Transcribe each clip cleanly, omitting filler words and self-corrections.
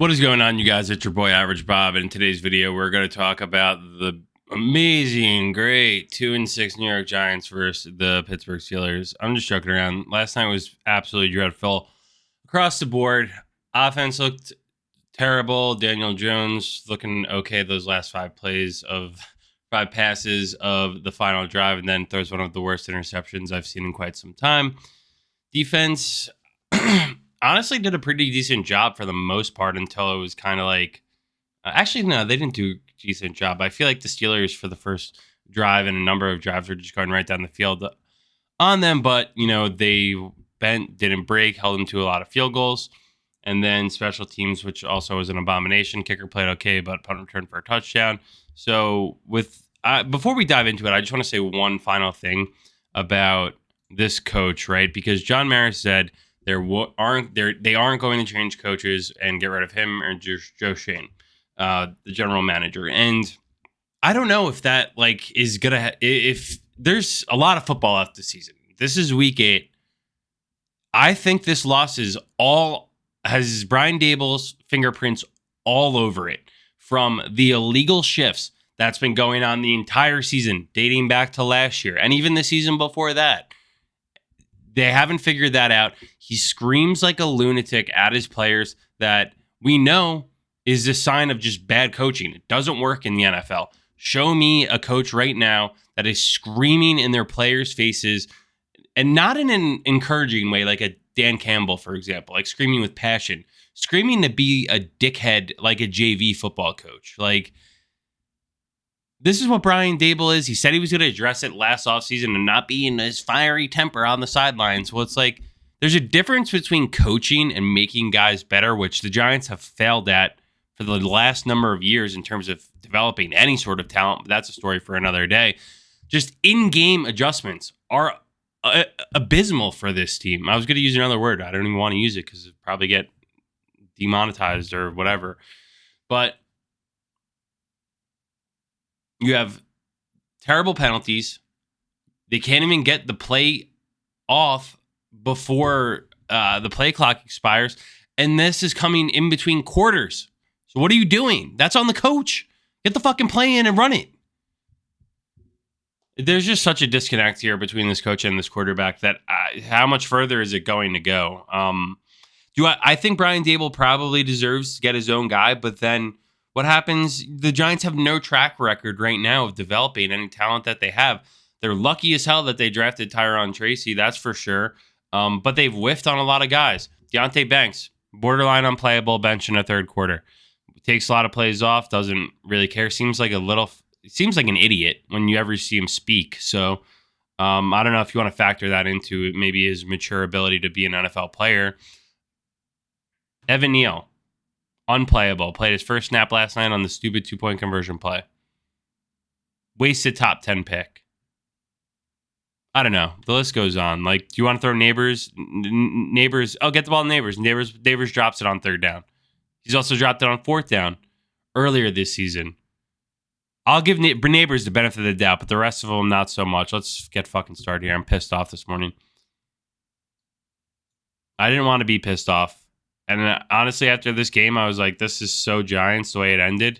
What is going on, you guys? It's your boy Average Bob, and in today's video, we're going to talk about the amazing, great 2-6 New York Giants versus the Pittsburgh Steelers. I'm just joking around. Last night was absolutely dreadful across the board. Offense looked terrible. Daniel Jones looking okay those last five passes of the final drive, and then throws one of the worst interceptions I've seen in quite some time. Defense honestly did a pretty decent job for the most part until it was kind of like actually no, they didn't do a decent job. I feel like the Steelers for the first drive and a number of drives were just going right down the field on them, but they didn't break, held them to a lot of field goals. And then special teams, which also was an abomination. Kicker played okay, but punt return for a touchdown. So before we dive into it, I just want to say one final thing about this coach, right? Because John Maris said they aren't going to change coaches and get rid of him or Joe Shane, the general manager. And I don't know if that is gonna if there's a lot of football left this season. This is week 8. I think this loss has Brian Daboll's fingerprints all over it, from the illegal shifts that's been going on the entire season, dating back to last year and even the season before that. They haven't figured that out. He screams like a lunatic at his players that we know is a sign of just bad coaching. It doesn't work in the NFL. Show me a coach right now that is screaming in their players' faces, and not in an encouraging way, like a Dan Campbell, for example, like screaming with passion, screaming to be a dickhead like a JV football coach. This is what Brian Daboll is. He said he was going to address it last offseason and not be in his fiery temper on the sidelines. Well, it's like there's a difference between coaching and making guys better, which the Giants have failed at for the last number of years in terms of developing any sort of talent. But that's a story for another day. Just in-game adjustments are abysmal for this team. I was going to use another word. I don't even want to use it because it'd probably get demonetized or whatever. But you have terrible penalties. They can't even get the play off before the play clock expires. And this is coming in between quarters. So what are you doing? That's on the coach. Get the fucking play in and run it. There's just such a disconnect here between this coach and this quarterback that how much further is it going to go? I think Brian Daboll probably deserves to get his own guy, but then what happens? The Giants have no track record right now of developing any talent that they have. They're lucky as hell that they drafted Tyron Tracy, that's for sure. But they've whiffed on a lot of guys. Deonte Banks, borderline unplayable, bench in a third quarter. Takes a lot of plays off, doesn't really care. Seems like an idiot when you ever see him speak. So I don't know if you want to factor that into it, maybe his mature ability to be an NFL player. Evan Neal, unplayable. Played his first snap last night on the stupid 2-point conversion play. Wasted top 10 pick. I don't know. The list goes on. Do you want to throw Neighbors? Oh, get the ball to Neighbors. Neighbors drops it on third down. He's also dropped it on fourth down earlier this season. I'll give Neighbors the benefit of the doubt, but the rest of them, not so much. Let's get fucking started here. I'm pissed off this morning. I didn't want to be pissed off. And honestly, after this game, I was like, this is so Giants the way it ended.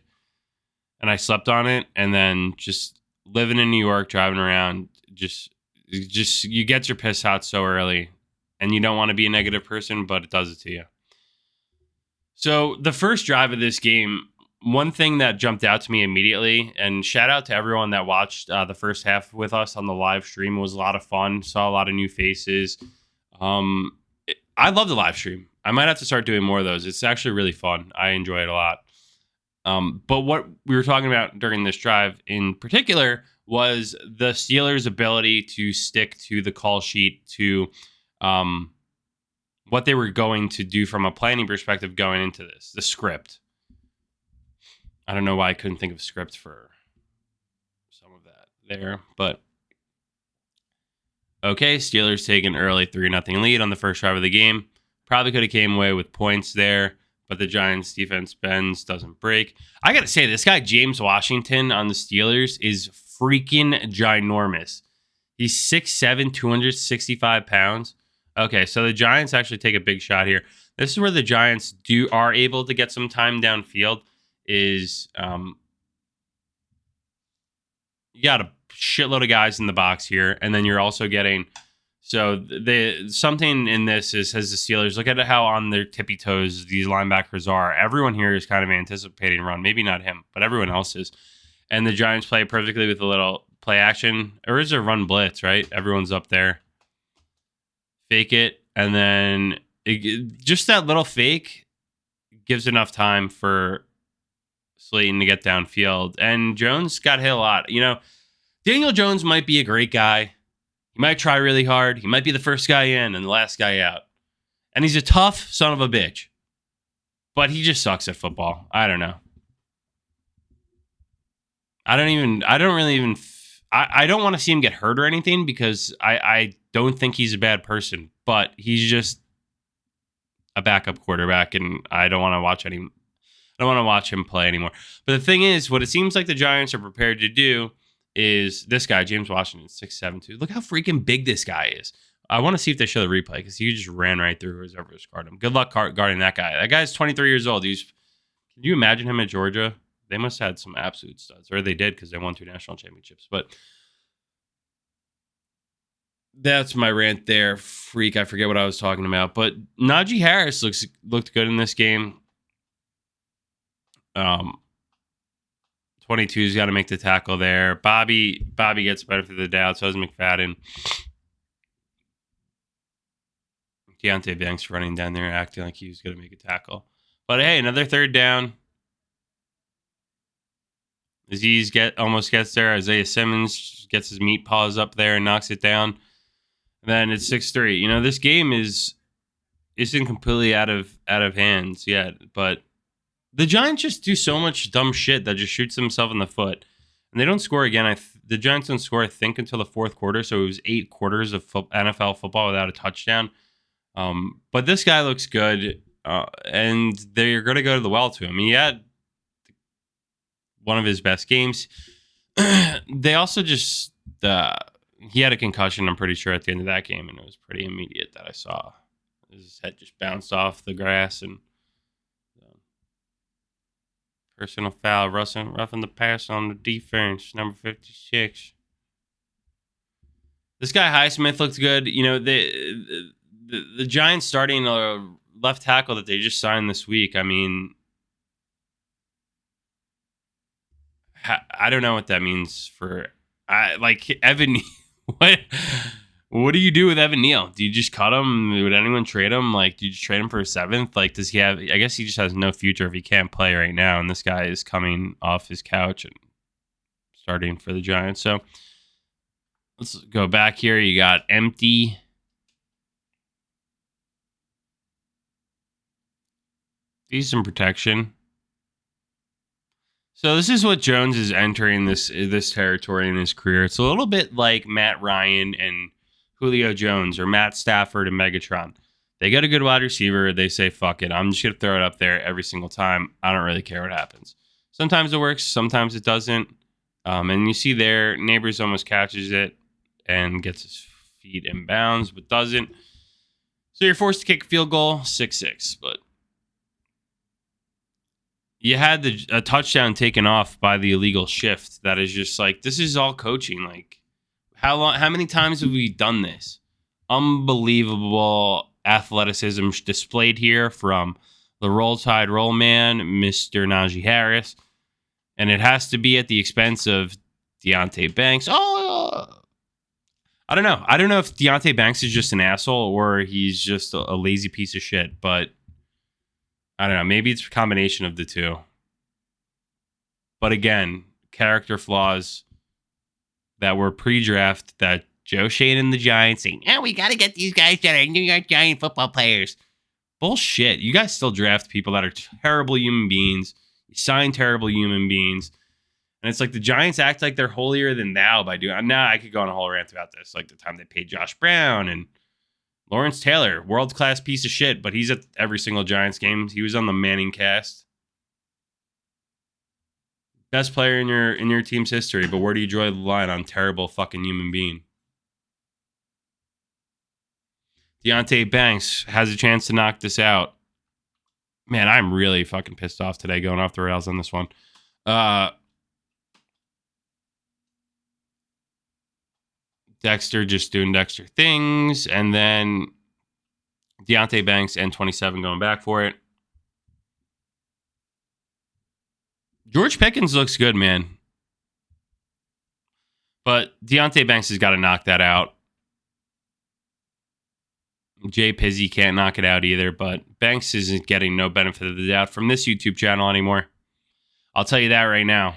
And I slept on it. And then just living in New York, driving around, just you get your piss out so early. And you don't want to be a negative person, but it does it to you. So the first drive of this game, one thing that jumped out to me immediately, and shout out to everyone that watched the first half with us on the live stream. It was a lot of fun. Saw a lot of new faces. I love the live stream. I might have to start doing more of those. It's actually really fun. I enjoy it a lot. But what we were talking about during this drive in particular was the Steelers' ability to stick to the call sheet, to what they were going to do from a planning perspective going into this, the script. I don't know why I couldn't think of a script for some of that there, but okay, Steelers take an early 3-0 lead on the first drive of the game. Probably could have came away with points there, but the Giants defense bends, doesn't break. I got to say, this guy, James Washington on the Steelers, is freaking ginormous. He's 6'7", 265 pounds. Okay, so the Giants actually take a big shot here. This is where the Giants are able to get some time downfield. Is you got a shitload of guys in the box here, and then you're also getting the something in this is has the Steelers look at how on their tippy toes these linebackers are. Everyone here is kind of anticipating run, maybe not him, but everyone else is. And the Giants play perfectly with a little play action, or is there run blitz? Right, everyone's up there, fake it, and then just that little fake gives enough time for Slayton to get downfield. And Jones got hit a lot. Daniel Jones might be a great guy. He might try really hard. He might be the first guy in and the last guy out. And he's a tough son of a bitch. But he just sucks at football. I don't know. I don't want to see him get hurt or anything because I don't think he's a bad person. But he's just a backup quarterback, and I don't want to watch him play anymore. But the thing is, what it seems like the Giants are prepared to do is this guy, James Washington, 6'7", Look how freaking big this guy is. I want to see if they show the replay because he just ran right through whoever was guarding him. Good luck guarding that guy. That guy's 23 years old. Can you imagine him at Georgia? They must have had some absolute studs, or they did because they won 2 national championships. But that's my rant there. Freak, I forget what I was talking about. But Najee Harris looked good in this game. 22's got to make the tackle there. Bobby gets benefit of the doubt. So does McFadden. Deontay Banks running down there, acting like he was going to make a tackle. But hey, another third down. Aziz almost gets there. Isaiah Simmons gets his meat paws up there and knocks it down. And then it's 6-3. This game isn't completely out of hands yet, but the Giants just do so much dumb shit that just shoots themselves in the foot. And they don't score again. The Giants don't score, I think, until the fourth quarter. So it was 8 quarters of NFL football without a touchdown. But this guy looks good. And they're going to go to the well to him. He had one of his best games. They also just... he had a concussion, I'm pretty sure, at the end of that game. And it was pretty immediate that I saw. His head just bounced off the grass and... personal foul, roughing the pass on the defense, number 56. This guy Highsmith looked good. The Giants starting a left tackle that they just signed this week. I mean, I don't know what that means for Evan. What do you do with Evan Neal? Do you just cut him? Would anyone trade him? Do you just trade him for a 7th? Does he have... I guess he just has no future if he can't play right now, and this guy is coming off his couch and starting for the Giants. So let's go back here. You got empty. Decent protection. So this is what Jones is entering this territory in his career. It's a little bit like Matt Ryan and Julio Jones or Matt Stafford and Megatron. They get a good wide receiver. They say, fuck it. I'm just going to throw it up there every single time. I don't really care what happens. Sometimes it works. Sometimes it doesn't. And you see there, Neighbors almost catches it and gets his feet in bounds, but doesn't. So you're forced to kick a field goal, 6-6. But you had a touchdown taken off by the illegal shift. That is just this is all coaching. How many times have we done this? Unbelievable athleticism displayed here from the Roll Tide Roll Man, Mr. Najee Harris. And it has to be at the expense of Deontay Banks. I don't know. I don't know if Deontay Banks is just an asshole or he's just a lazy piece of shit. But I don't know. Maybe it's a combination of the two. But again, character flaws that were pre-draft that Joe Shane and the Giants saying, we got to get these guys that are New York Giant football players. Bullshit. You guys still draft people that are terrible human beings. You sign terrible human beings. And it's like the Giants act like they're holier than thou by doing... Now I could go on a whole rant about this. Like the time they paid Josh Brown and Lawrence Taylor, world-class piece of shit, but he's at every single Giants game. He was on the Manning cast. Best player in your team's history, but where do you draw the line on terrible fucking human being? Deontay Banks has a chance to knock this out. Man, I'm really fucking pissed off today going off the rails on this one. Dexter just doing Dexter things. And then Deontay Banks and 27 going back for it. George Pickens looks good, man. But Deontay Banks has got to knock that out. Jay Pizzy can't knock it out either, but Banks isn't getting no benefit of the doubt from this YouTube channel anymore. I'll tell you that right now.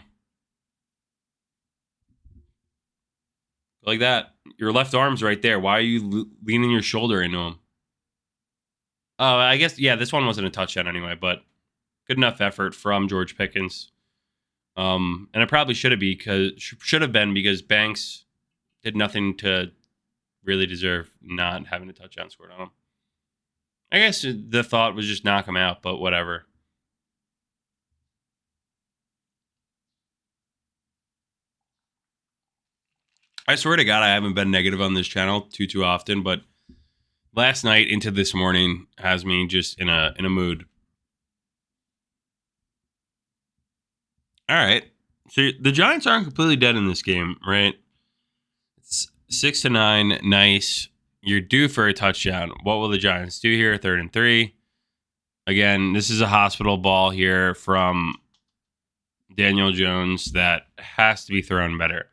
Like that. Your left arm's right there. Why are you leaning your shoulder into him? Oh, I guess, yeah, this one wasn't a touchdown anyway, but good enough effort from George Pickens. And it probably should have been because Banks did nothing to really deserve not having a touchdown scored on him. I guess the thought was just knock him out, but whatever. I swear to God, I haven't been negative on this channel too often, but last night into this morning has me just in a mood. All right. So the Giants aren't completely dead in this game, right? It's 6-9. Nice. You're due for a touchdown. What will the Giants do here? 3rd and 3. Again, this is a hospital ball here from Daniel Jones that has to be thrown better.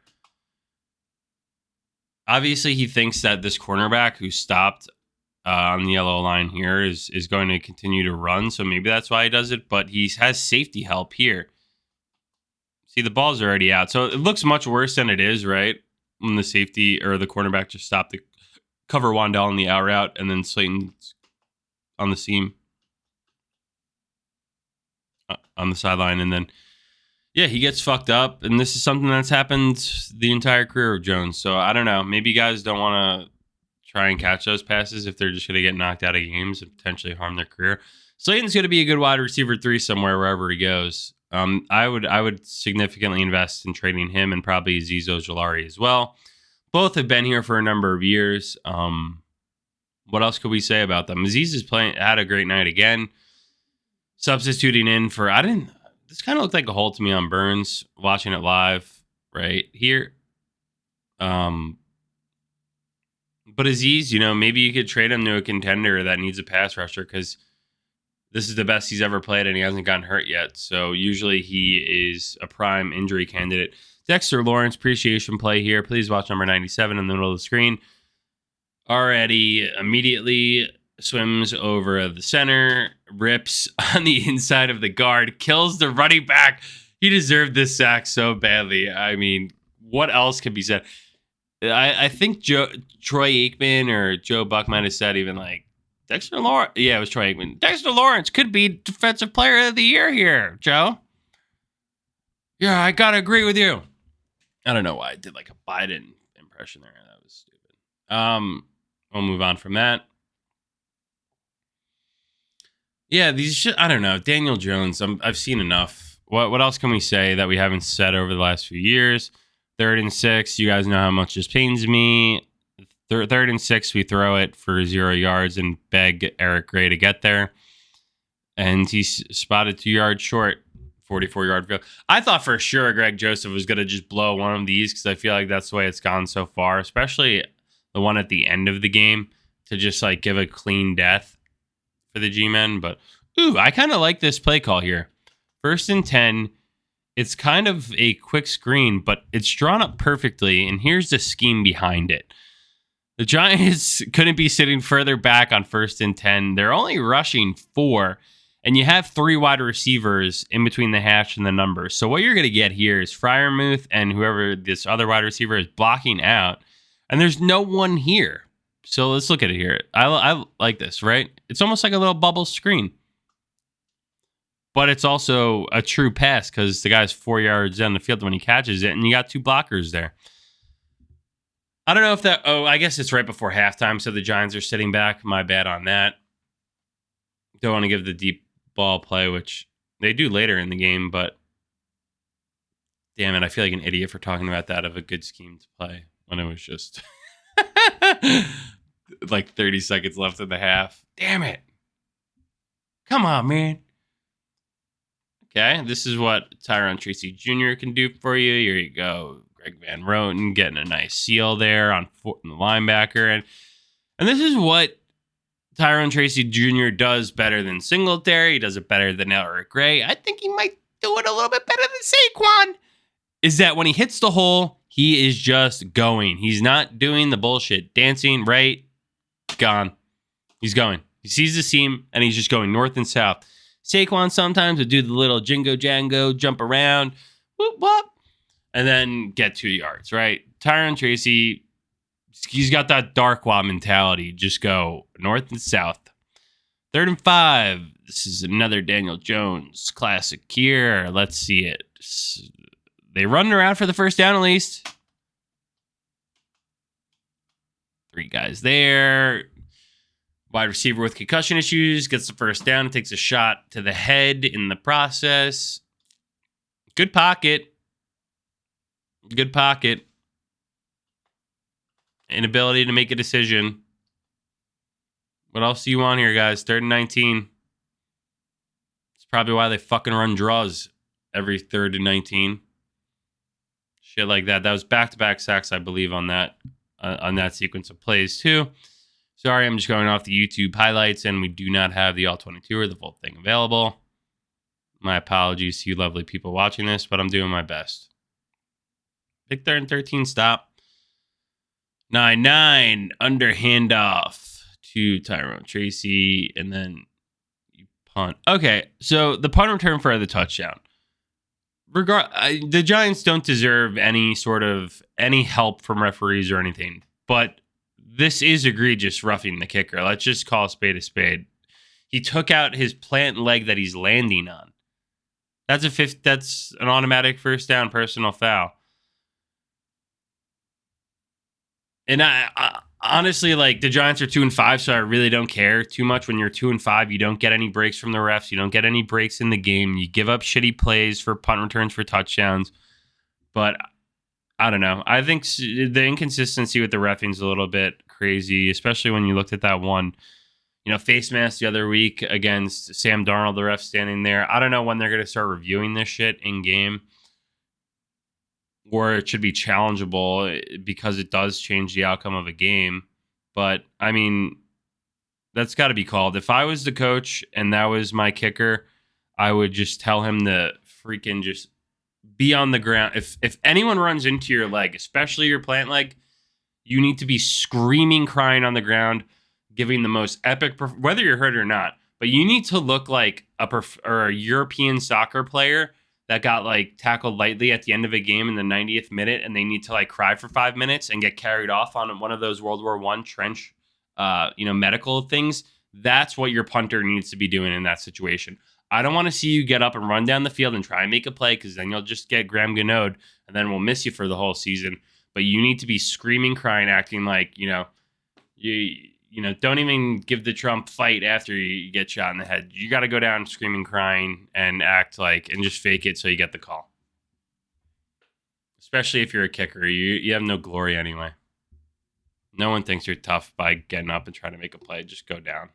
Obviously, he thinks that this cornerback who stopped on the yellow line here is going to continue to run, so maybe that's why he does it, but he has safety help here. See, the ball's already out, so it looks much worse than it is, right? When the safety or the cornerback just stopped to cover Wandell in the out route, and then Slayton's on the seam on the sideline, and then yeah, he gets fucked up, and this is something that's happened the entire career of Jones. So I don't know. Maybe guys don't want to try and catch those passes if they're just going to get knocked out of games and potentially harm their career. Slayton's going to be a good wide receiver 3 somewhere wherever he goes. I would significantly invest in trading him and probably Azeez Ojulari as well. Both have been here for a number of years. What else could we say about them? Azeez is had a great night again. Substituting in for this kind of looked like a hole to me on Burns watching it live right here. But Azeez, maybe you could trade him to a contender that needs a pass rusher because this is the best he's ever played and he hasn't gotten hurt yet. So usually he is a prime injury candidate. Dexter Lawrence, appreciation play here. Please watch number 97 in the middle of the screen. Already immediately swims over the center, rips on the inside of the guard, kills the running back. He deserved this sack so badly. I mean, what else can be said? I think Troy Aikman or Joe Buck might have said even like, Dexter Lawrence. Yeah, it was Troy Aikman. Dexter Lawrence could be Defensive Player of the Year here, Joe. Yeah, I got to agree with you. I don't know why I did like a Biden impression there. That was stupid. We'll move on from that. Yeah, I don't know. Daniel Jones, I've seen enough. What else can we say that we haven't said over the last few years? 3rd and 6. You guys know how much this pains me. 3rd and 6, we throw it for 0 yards and beg Eric Gray to get there. And he's spotted 2 yards short, 44-yard field. I thought for sure Greg Joseph was going to just blow one of these because I feel like that's the way it's gone so far, especially the one at the end of the game to just like give a clean death for the G-men. But, I kind of like this play call here. 1st and 10. It's kind of a quick screen, but it's drawn up perfectly. And here's the scheme behind it. The Giants couldn't be sitting further back on 1st and 10. They're only rushing 4, and you have 3 wide receivers in between the hash and the numbers. So what you're going to get here is Freiermuth and whoever this other wide receiver is blocking out, and there's no one here. So let's look at it here. I like this, right? It's almost like a little bubble screen. But it's also a true pass because the guy's 4 yards down the field when he catches it, and you got 2 blockers there. I don't know if that... I guess it's right before halftime, so the Giants are sitting back. My bad on that. Don't want to give the deep ball play, which they do later in the game, but damn it, I feel like an idiot for talking about that of a good scheme to play when it was just... like 30 seconds left in the half. Damn it. Come on, man. Okay, this is what Tyrone Tracy Jr. can do for you. Here you go. Greg Van Roten getting a nice seal there on the linebacker. And this is what Tyrone Tracy Jr. does better than Singletary. He does it better than Eric Gray. I think he might do it a little bit better than Saquon. Is that when he hits the hole, he is just going. He's not doing the bullshit dancing, right? Gone. He's going. He sees the seam, and he's just going north and south. Saquon sometimes would do the little jingo jango, jump around, whoop whoop, and then get 2 yards, right? Tyrone Tracy, he's got that Darkwa mentality. Just go north and south. 3rd and 5. This is another Daniel Jones classic here. Let's see it. They run around for the first down at least. 3 guys there. Wide receiver with concussion issues gets the first down and takes a shot to the head in the process. Good pocket. Good pocket. Inability to make a decision. What else do you want here, guys? 3rd and 19. It's probably why they fucking run draws every 3rd and 19. Shit like that. That was back-to-back sacks, I believe, on that sequence of plays, too. Sorry, I'm just going off the YouTube highlights, and we do not have the All-22 or the full thing available. My apologies to you lovely people watching this, but I'm doing my best. Big 3rd and 13 stop. 9-9, under handoff to Tyrone Tracy, and then you punt. Okay, so the punt return for the touchdown. The Giants don't deserve any help from referees or anything, but this is egregious roughing the kicker. Let's just call a spade a spade. He took out his plant leg that he's landing on. That's an automatic first down, personal foul. And I honestly, like, the Giants are 2-5, so I really don't care too much. When you're 2-5, you don't get any breaks from the refs. You don't get any breaks in the game. You give up shitty plays for punt returns for touchdowns. But I don't know. I think the inconsistency with the reffing is a little bit crazy, especially when you looked at that one, face mask the other week against Sam Darnold, the ref standing there. I don't know when they're going to start reviewing this shit in game, or it should be challengeable because it does change the outcome of a game. But I mean, that's got to be called. If I was the coach and that was my kicker, I would just tell him to freaking just be on the ground. If anyone runs into your leg, especially your plant leg, you need to be screaming, crying on the ground, giving the most epic, whether you're hurt or not. But you need to look like a European soccer player that got like tackled lightly at the end of a game in the 90th minute, and they need to like cry for 5 minutes and get carried off on one of those World War I trench, medical things. That's what your punter needs to be doing in that situation. I don't want to see you get up and run down the field and try and make a play, because then you'll just get Graham Gano, and then we'll miss you for the whole season. But you need to be screaming, crying, acting like, you don't even give the Trump fight after you get shot in the head. You got to go down screaming, crying, and act like, and just fake it so you get the call. Especially if you're a kicker. You have no glory anyway. No one thinks you're tough by getting up and trying to make a play. Just go down.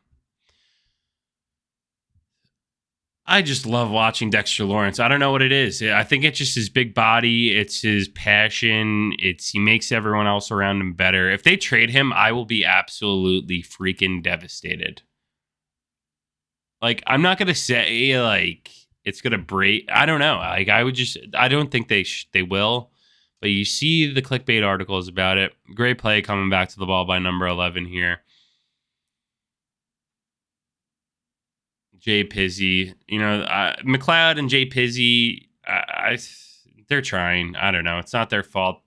I just love watching Dexter Lawrence. I don't know what it is. I think it's just his big body. It's his passion. He makes everyone else around him better. If they trade him, I will be absolutely freaking devastated. Like, I'm not going to say, like, it's going to break. I don't know. Like, I don't think they will. But you see the clickbait articles about it. Great play coming back to the ball by number 11 here. Jay Pizzi, McLeod and Jay Pizzi, they're trying. I don't know. It's not their fault.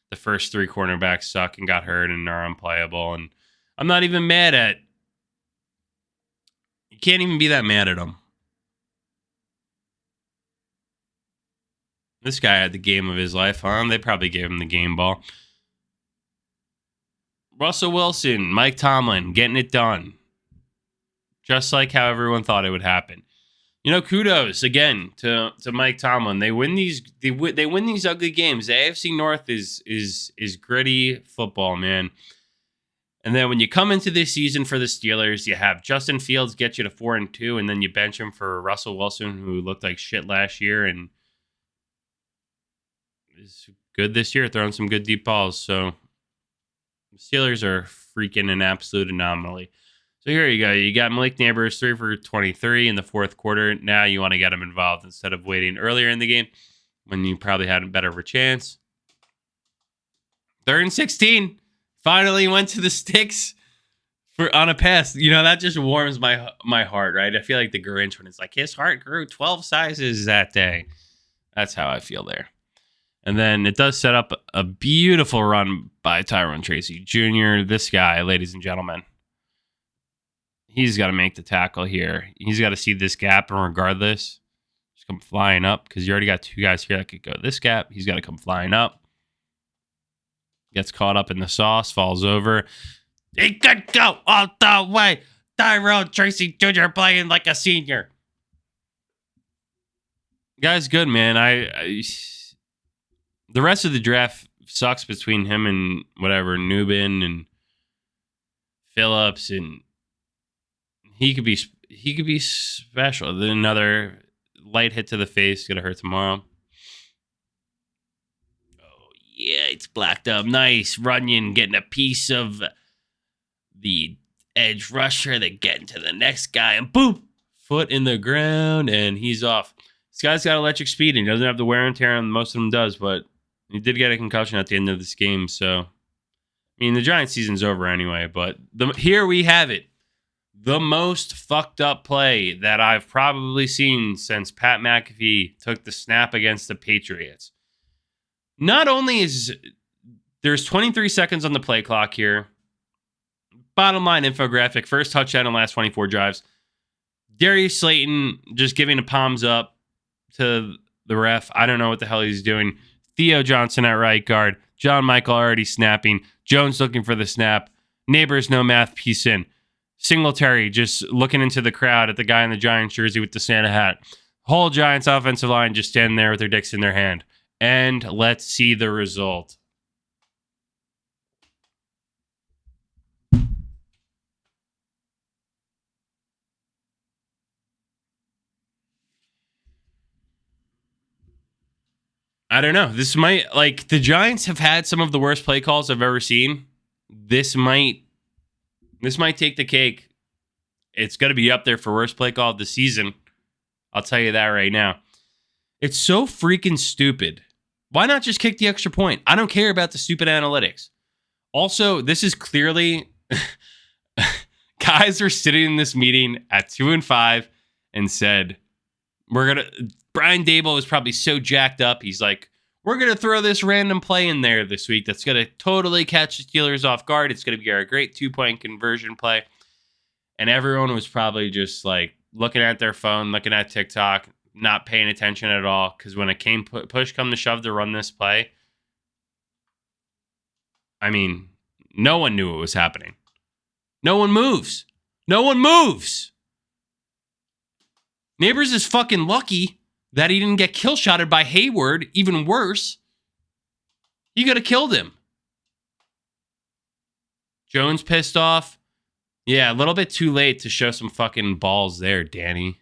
The first 3 cornerbacks suck and got hurt and are unplayable. And I'm not even mad at. You can't even be that mad at them. This guy had the game of his life, huh? They probably gave him the game ball. Russell Wilson, Mike Tomlin, getting it done. Just like how everyone thought it would happen. Kudos again to Mike Tomlin. They win these ugly games. The AFC North is gritty football, man. And then when you come into this season for the Steelers, you have Justin Fields get you to 4-2, and then you bench him for Russell Wilson, who looked like shit last year and is good this year, throwing some good deep balls. So the Steelers are freaking an absolute anomaly. So here you go. You got Malik Neighbors, 3 for 23 in the fourth quarter. Now you want to get him involved instead of waiting earlier in the game when you probably had a better of a chance. 3rd and 16. Finally went to the sticks on a pass. You know, that just warms my heart, right? I feel like the Grinch when it's like his heart grew 12 sizes that day. That's how I feel there. And then it does set up a beautiful run by Tyrone Tracy Jr. This guy, ladies and gentlemen, he's got to make the tackle here. He's got to see this gap, and regardless, just come flying up because you already got 2 guys here that could go this gap. He's got to come flying up. Gets caught up in the sauce, falls over. He could go all the way. Tyrone Tracy Jr. playing like a senior. Guy's good, man. The rest of the draft sucks between him and whatever, Nubin and Phillips, and he could be special. Then another light hit to the face, gonna hurt tomorrow. Yeah, it's blacked up. Nice. Runyon getting a piece of the edge rusher. Then getting to the next guy. And boom! Foot in the ground. And he's off. This guy's got electric speed. And he doesn't have the wear and tear on most of them does. But he did get a concussion at the end of this game. So, I mean, the Giants season's over anyway. But here we have it. The most fucked up play that I've probably seen since Pat McAfee took the snap against the Patriots. Not only is there's 23 seconds on the play clock here. Bottom line infographic, first touchdown in the last 24 drives. Darius Slayton just giving a palms up to the ref. I don't know what the hell he's doing. Theo Johnson at right guard. John Michael already snapping. Jones looking for the snap. Neighbors no math piece in. Singletary just looking into the crowd at the guy in the Giants jersey with the Santa hat. Whole Giants offensive line just standing there with their dicks in their hand. And let's see the result. I don't know. This might, like, the Giants have had some of the worst play calls I've ever seen. This might take the cake. It's going to be up there for worst play call of the season. I'll tell you that right now. It's so freaking stupid. Why not just kick the extra point? I don't care about the stupid analytics. Also, this is clearly guys were sitting in this meeting at 2-5 and said, Brian Daboll is probably so jacked up. He's like, we're going to throw this random play in there this week that's going to totally catch the Steelers off guard. It's going to be our great 2-point conversion play. And everyone was probably just like looking at their phone, looking at TikTok, not paying attention at all. Because when it came push come to shove to run this play, I mean, no one knew what was happening. No one moves. No one moves. Neighbors is fucking lucky that he didn't get kill shotted by Hayward. Even worse, he could have killed him. Jones pissed off. Yeah, a little bit too late to show some fucking balls there, Danny.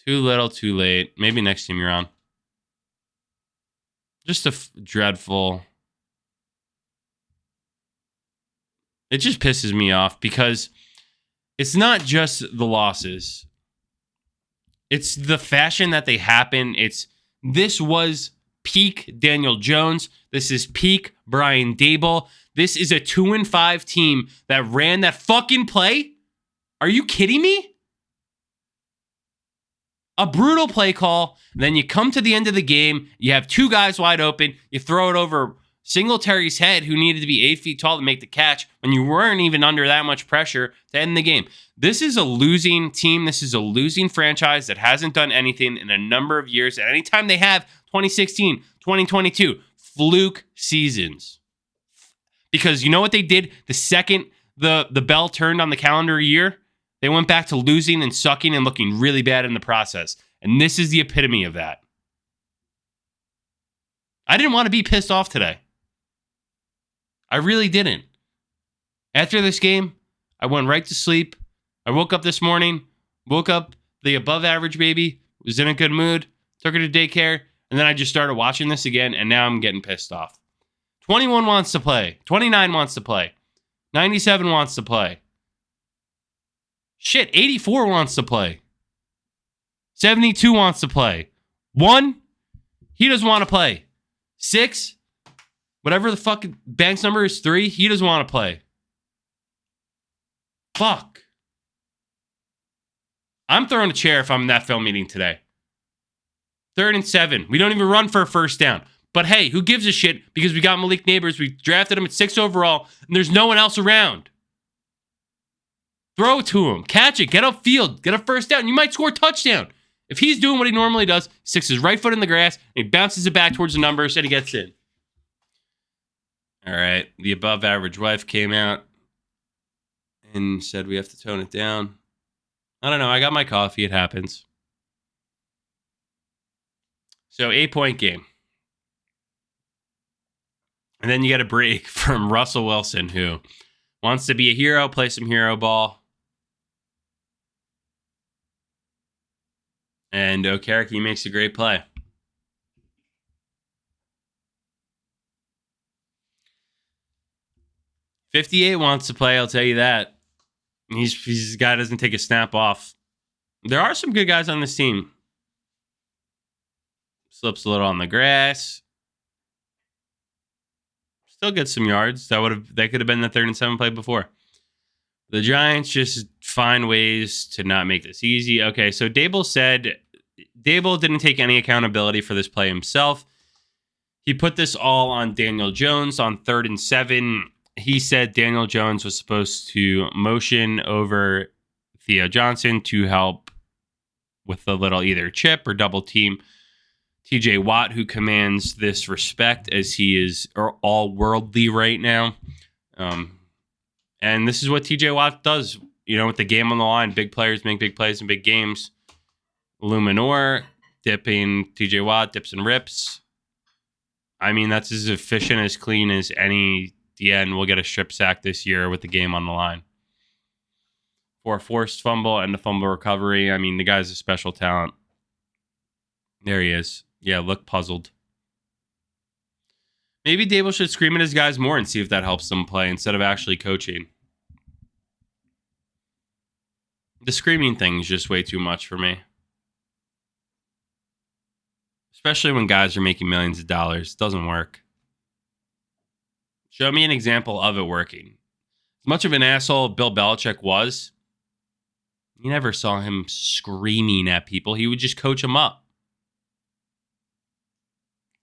Too little, too late. Maybe next team you're on. Just a dreadful. It just pisses me off because it's not just the losses. It's the fashion that they happen. This was peak Daniel Jones. This is peak Brian Daboll. This is a 2-5 team that ran that fucking play. Are you kidding me? A brutal play call. Then you come to the end of the game. You have two guys wide open. You throw it over Singletary's head, who needed to be 8 feet tall to make the catch when you weren't even under that much pressure to end the game. This is a losing team. This is a losing franchise that hasn't done anything in a number of years. And anytime they have 2016, 2022, fluke seasons. Because you know what they did the second the bell turned on the calendar year? They went back to losing and sucking and looking really bad in the process. And this is the epitome of that. I didn't want to be pissed off today. I really didn't. After this game, I went right to sleep. I woke up this morning, the above average baby, was in a good mood, took her to daycare, and then I just started watching this again, and now I'm getting pissed off. 21 wants to play. 29 wants to play. 97 wants to play. Shit, 84 wants to play. 72 wants to play. 1, he doesn't want to play. 6, whatever the fucking Banks number is, 3, he doesn't want to play. Fuck. I'm throwing a chair if I'm in that film meeting today. 3rd and 7. We don't even run for a first down. But hey, who gives a shit? Because we got Malik Neighbors. We drafted him at 6 overall, and there's no one else around. Throw it to him. Catch it. Get upfield. Get a first down. You might score a touchdown. If he's doing what he normally does, he sticks his right foot in the grass, and he bounces it back towards the numbers, and he gets in. All right. The above average wife came out and said we have to tone it down. I don't know. I got my coffee. It happens. So 8-point game. And then you get a break from Russell Wilson, who wants to be a hero, play some hero ball. And Okereke makes a great play. $58 wants to play, I'll tell you that. He's a guy who doesn't take a snap off. There are some good guys on this team. Slips a little on the grass. Still gets some yards. That could have been the 3rd and 7 play before. The Giants just find ways to not make this easy. Okay, so Dable said Dable didn't take any accountability for this play himself. He put this all on Daniel Jones on 3rd and 7. He said Daniel Jones was supposed to motion over Theo Johnson to help with a little either chip or double team TJ Watt, who commands this respect as he is all worldly right now. And this is what TJ Watt does, with the game on the line. Big players make big plays in big games. Luminor dipping TJ Watt, dips and rips. I mean, that's as efficient, as clean as any DN will get a strip sack this year with the game on the line. For a forced fumble and a fumble recovery, I mean, the guy's a special talent. There he is. Yeah, look puzzled. Maybe Dable should scream at his guys more and see if that helps them play instead of actually coaching. The screaming thing is just way too much for me. Especially when guys are making millions of dollars. It doesn't work. Show me an example of it working. As much of an asshole Bill Belichick was, you never saw him screaming at people. He would just coach them up.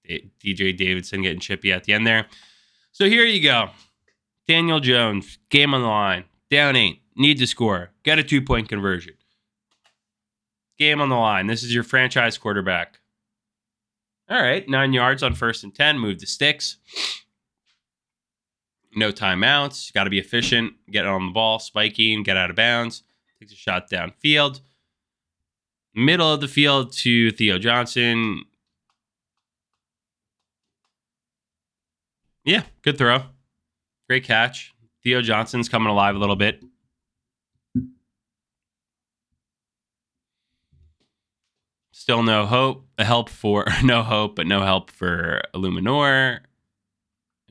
DJ Davidson getting chippy at the end there. So here you go. Daniel Jones, game on the line. Down 8. Need to score. Get a 2-point conversion. Game on the line. This is your franchise quarterback. All right. 9 yards on 1st and 10. Move the sticks. No timeouts. Got to be efficient. Get on the ball. Spiking. Get out of bounds. Takes a shot downfield. Middle of the field to Theo Johnson. Yeah, good throw. Great catch. Theo Johnson's coming alive a little bit. Still no hope. No hope for Illuminor,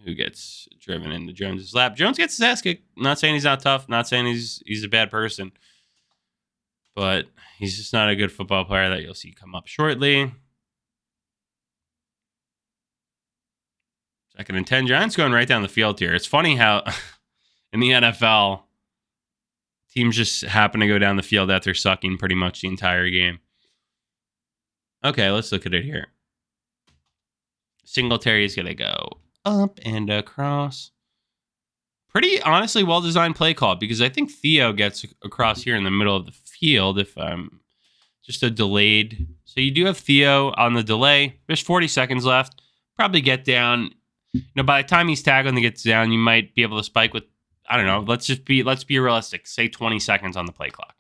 who gets driven into Jones's lap. Jones gets his ass kicked. Not saying he's not tough. Not saying he's a bad person. But he's just not a good football player that you'll see come up shortly. 2nd and 10. Giants going right down the field here. It's funny how in the NFL, teams just happen to go down the field after sucking pretty much the entire game. Okay, let's look at it here. Singletary is going to go up and across. Pretty honestly well-designed play call, because I think Theo gets across here in the middle of the field if I'm just a delayed. So you do have Theo on the delay. There's 40 seconds left. Probably get down. By the time he's tagged and he gets down, you might be able to spike with, I don't know, let's be realistic. Say 20 seconds on the play clock.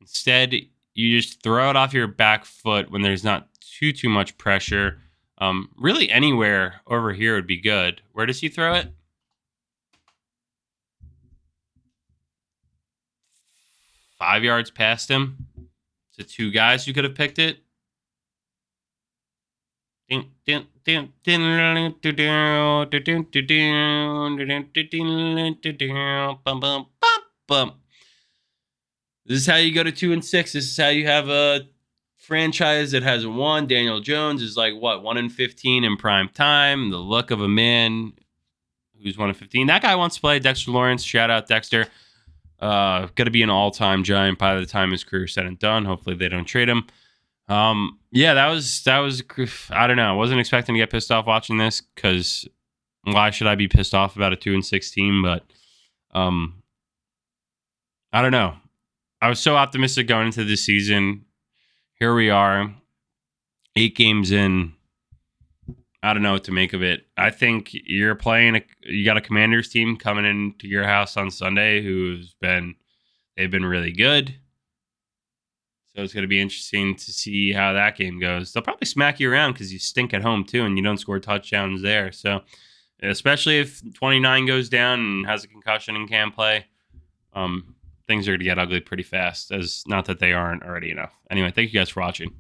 Instead, you just throw it off your back foot when there's not too much pressure. Really anywhere over here would be good. Where does he throw it? 5 yards past him to 2 guys who could have picked it. This is how you go to 2-6. This is how you have a franchise that has won. Daniel Jones is like, what, 1-15 in prime time. The look of a man who's 1-15. That guy wants to play. Dexter Lawrence. Shout out Dexter. Going to be an all-time Giant by the time his career's said and done. Hopefully they don't trade him. Yeah, that was. I don't know. I wasn't expecting to get pissed off watching this because why should I be pissed off about a 2-6 team? But I don't know. I was so optimistic going into this season. Here we are, 8 games in. I don't know what to make of it. I think you got a Commanders team coming into your house on Sunday they've been really good. So it's going to be interesting to see how that game goes. They'll probably smack you around because you stink at home too and you don't score touchdowns there. So especially if 29 goes down and has a concussion and can't play, things are going to get ugly pretty fast. As not that they aren't already enough. Anyway, thank you guys for watching.